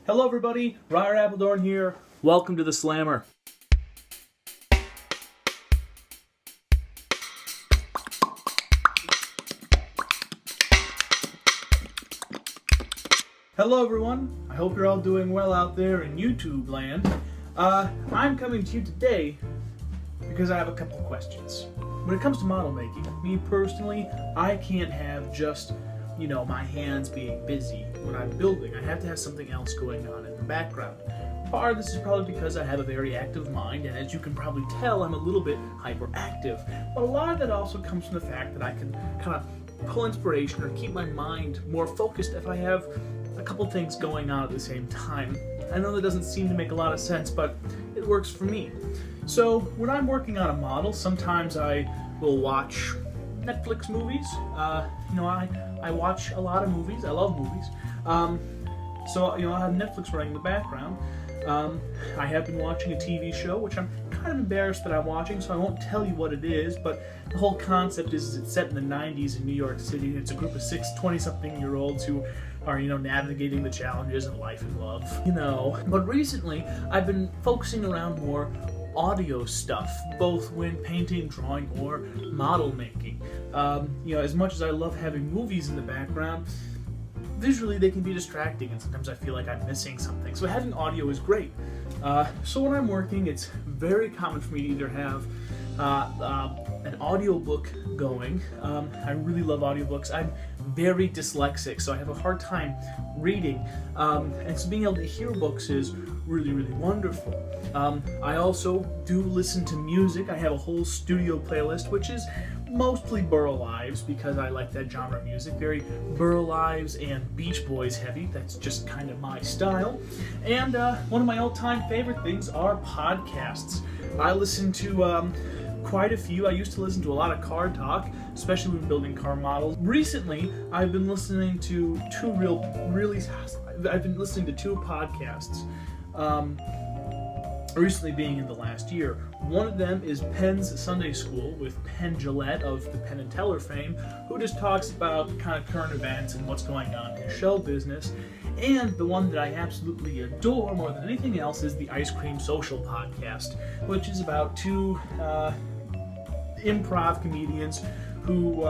Hello everybody, Ryer Appledorn here. Welcome to the Slammer. Hello everyone, I hope you're all doing well out there in YouTube land. I'm coming to you today because I have a couple of questions. When it comes to model making, me personally, I can't have just, my hands being busy when I'm building. I have to have something else going on in the background. Part of this is probably because I have a very active mind, and as you can probably tell, I'm a little bit hyperactive. But a lot of that also comes from the fact that I can kind of pull inspiration or keep my mind more focused if I have a couple things going on at the same time. I know that doesn't seem to make a lot of sense, but it works for me. So when I'm working on a model, sometimes I will watch Netflix movies. I watch a lot of movies. I love movies. So I have Netflix running in the background. I have been watching a TV show, which I'm kind of embarrassed that I'm watching, so I won't tell you what it is, but the whole concept is it's set in the 90s in New York City, and it's a group of 20-something-year-olds who are, navigating the challenges of life and love, But recently, I've been focusing around more audio stuff, both when painting, drawing, or model making. As much as I love having movies in the background, visually they can be distracting, and sometimes I feel like I'm missing something. So having audio is great. So when I'm working, it's very common for me to either have an audiobook going. I really love audiobooks. I'm very dyslexic, so I have a hard time reading. And so being able to hear books is really, really wonderful. I also do listen to music. I have a whole studio playlist, which is mostly Burl Ives, because I like that genre of music. Very Burl Ives and Beach Boys heavy. That's just kind of my style. And one of my all-time favorite things are podcasts. I listen to quite a few. I used to listen to a lot of car talk, especially when building car models. Recently, I've been listening to two podcasts. Recently being in the last year. One of them is Penn's Sunday School with Penn Jillette of the Penn and Teller fame, who just talks about kind of current events and what's going on in show business. And the one that I absolutely adore more than anything else is the Ice Cream Social podcast, which is about two improv comedians who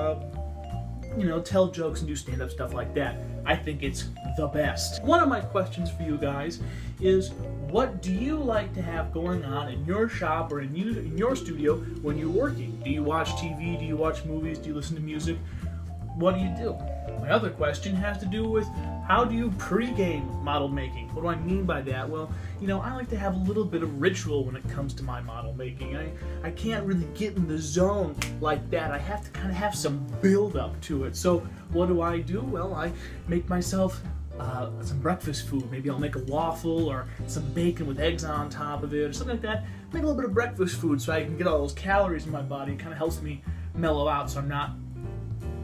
tell jokes and do stand-up stuff like that. I think it's the best. One of my questions for you guys is, what do you like to have going on in your shop or in your studio when you're working? Do you watch TV? Do you watch movies? Do you listen to music? What do you do? My other question has to do with, how do you pre-game model making? What do I mean by that? Well, I like to have a little bit of ritual when it comes to my model making. I can't really get in the zone like that. I have to kind of have some build up to it. So what do? Well, I make myself some breakfast food. Maybe I'll make a waffle or some bacon with eggs on top of it or something like that. Make a little bit of breakfast food so I can get all those calories in my body. It kind of helps me mellow out so I'm not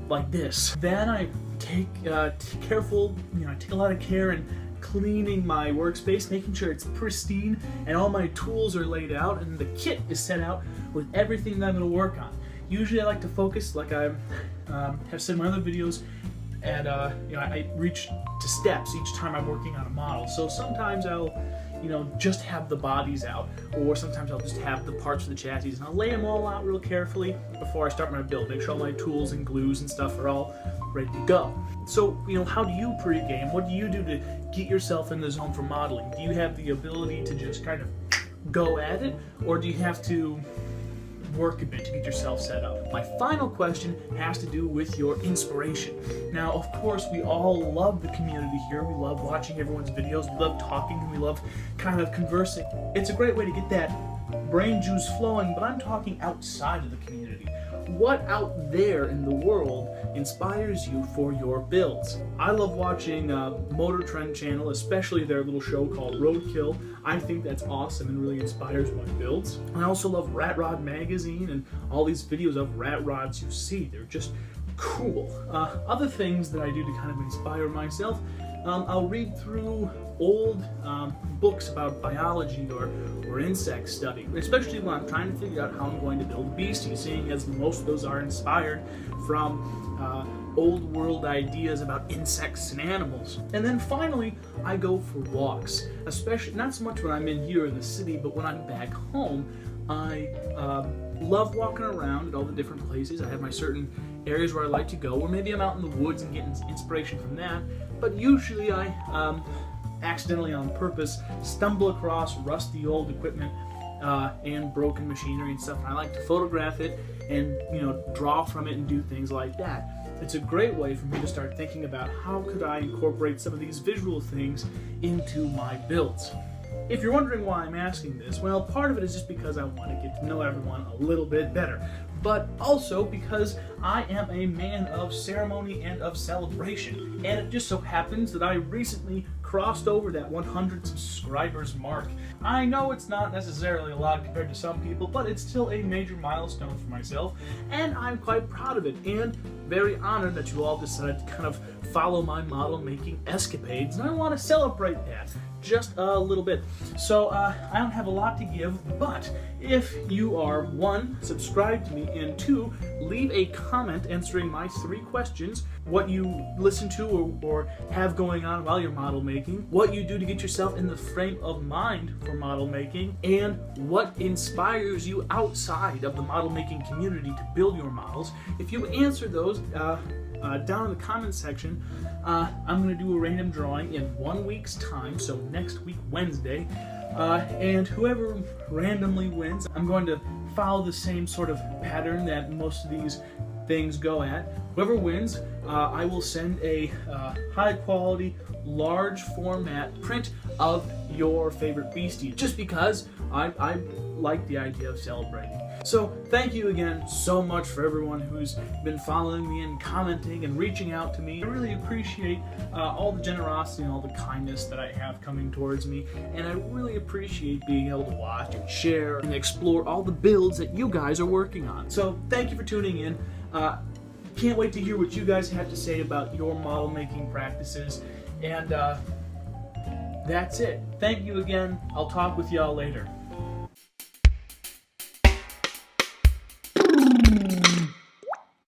like this. Then I take I take a lot of care in cleaning my workspace, making sure it's pristine and all my tools are laid out and the kit is set out with everything that I'm going to work on. Usually I like to focus, like I have said in my other videos, and I reach to steps each time I'm working on a model. So sometimes I'll just have the bodies out, or sometimes I'll just have the parts for the chassis, and I'll lay them all out real carefully before I start my build. Make sure all my tools and glues and stuff are all ready to go. So, how do you pre-game? What do you do to get yourself in the zone for modeling? Do you have the ability to just kind of go at it, or do you have to work a bit to get yourself set up? My final question has to do with your inspiration. Now, of course, we all love the community here. We love watching everyone's videos. We love talking, and we love kind of conversing. It's a great way to get that brain juice flowing, but I'm talking outside of the community. What out there in the world inspires you for your builds? I love watching Motor Trend channel, especially their little show called Roadkill. I think that's awesome and really inspires my builds. I also love Rat Rod Magazine and all these videos of rat rods you see. They're just cool. Other things that I do to kind of inspire myself, I'll read through old books about biology or insect study, especially when I'm trying to figure out how I'm going to build a beastie, seeing as most of those are inspired from old world ideas about insects and animals. And then finally, I go for walks, especially not so much when I'm in here in the city, but when I'm back home. I love walking around at all the different places. I have my certain areas where I like to go, or maybe I'm out in the woods and getting inspiration from that. But usually I accidentally, on purpose, stumble across rusty old equipment and broken machinery and stuff, and I like to photograph it and draw from it and do things like that. It's a great way for me to start thinking about how could I incorporate some of these visual things into my builds. If you're wondering why I'm asking this, well, part of it is just because I want to get to know everyone a little bit better, but also because I am a man of ceremony and of celebration, and it just so happens that I recently crossed over that 100 subscribers mark. I know it's not necessarily a lot compared to some people, but it's still a major milestone for myself, and I'm quite proud of it, and very honored that you all decided to kind of follow my model making escapades, and I want to celebrate that just a little bit. So I don't have a lot to give, but if you are, 1, subscribe to me, and 2, leave a comment answering my 3 questions: what you listen to or have going on while you're model making, what you do to get yourself in the frame of mind for model making, and what inspires you outside of the model making community to build your models. If you answer those down in the comments section, I'm going to do a random drawing in 1 week's time, so next week, Wednesday, and whoever randomly wins, I'm going to follow the same sort of pattern that most of these things go at. Whoever wins, I will send a high quality, large format print of your favorite beastie, just because I like the idea of celebrating. So thank you again so much for everyone who's been following me and commenting and reaching out to me. I really appreciate all the generosity and all the kindness that I have coming towards me, and I really appreciate being able to watch and share and explore all the builds that you guys are working on. So thank you for tuning in. Can't wait to hear what you guys have to say about your model making practices, and that's it. Thank you again. I'll talk with y'all later.